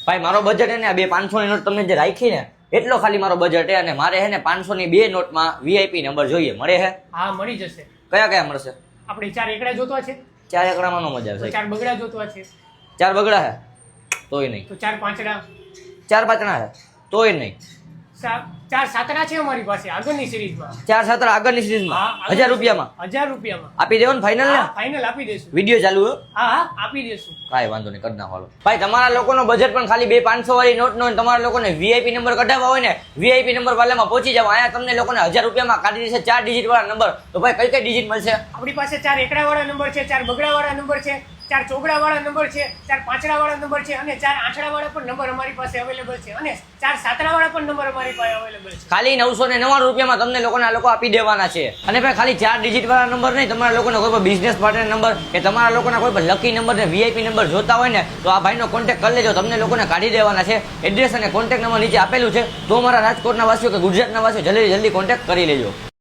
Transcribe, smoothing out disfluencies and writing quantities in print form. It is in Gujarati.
ભાઈ મારો બજેટ હે ને આ બે 500 ની નોટ તમને જે રાખી ને એટલો ખાલી મારો બજેટ હે અને મારે હે ને 500 ની બે નોટમાં વીઆઈપી નંબર જોઈએ. મળે હે? હા મળી જશે. કયા કયા મળશે? આપણે 4 એકડા જોતો છે, 4 એકડામાં નો મજા તો આવશે. 4 બગડા જોતો છે, 4 બગડા હે તોય નહીં. તો 4 પાંચડા, 4 પાતણા હે તોય નહીં. 4 સાતડા છે અમારી પાસે આગળની સિરીઝમાં. 4 7 આગળની સિરીઝમાં 1000 રૂપિયામાં 1000 રૂપિયામાં આપી દેવો ને ફાઇનલ ને? ફાઇનલ આપી દેશું. વિડિયો ચાલુ હો? હા હા આપી દેશું. કાંઈ વાંધો નહીં, કરી નાખો. ભાઈ તમારા લોકોનો બજેટ પણ ખાલી 2 500 વાળી નોટ નો, તમારા લોકોને વીઆઈપી નંબર કઢાવવા હોય ને વીઆઈપી નંબર વાલામાં પહોંચી જાવ. અહીંયા તમને લોકોને 1000 રૂપિયામાં કાઢી દેશે 4 ડિજિટ વાળા નંબર. તો ભાઈ કઈ કઈ ડિજિટ મળશે? આપણી પાસે 4 એકડા વાળા નંબર છે, 4 બગડા વાળા નંબર છે, 4 ચોગડા વાળા નંબર છે, 4 પાંચડા વાળા નંબર છે અને 4 આઠડા વાળા પણ નંબર અમારી પાસે અવેલેબલ છે અને 4 સાતડા વાળા પણ નંબર અમારી પાસે અવેલેબલ છે. ખાલી 999 રૂપિયામાં તમને લોકોને આ લોકો આપી દેવાના છે. અને ભાઈ ખાલી 4 ડિજિટ વાળા નંબર નહીં, તમારા લોકોને કોઈ પણ બિઝનેસ પાર્ટનર નંબર કે તમારા લોકોના કોઈ પણ લકી નંબર ને વીઆઈપી નંબર જોતા હોય ને તો આ ભાઈનો કોન્ટેક્ટ કરી લેજો. તમને લોકોને કાઢી દેવાના છે. એડ્રેસ અને કોન્ટેક્ટ નંબર નીચે આપેલું છે. તો મારા રાજકોટના વાસીઓ કે ગુજરાતના વાસીઓ જલ્દી કોન્ટેક્ટ કરી લેજો.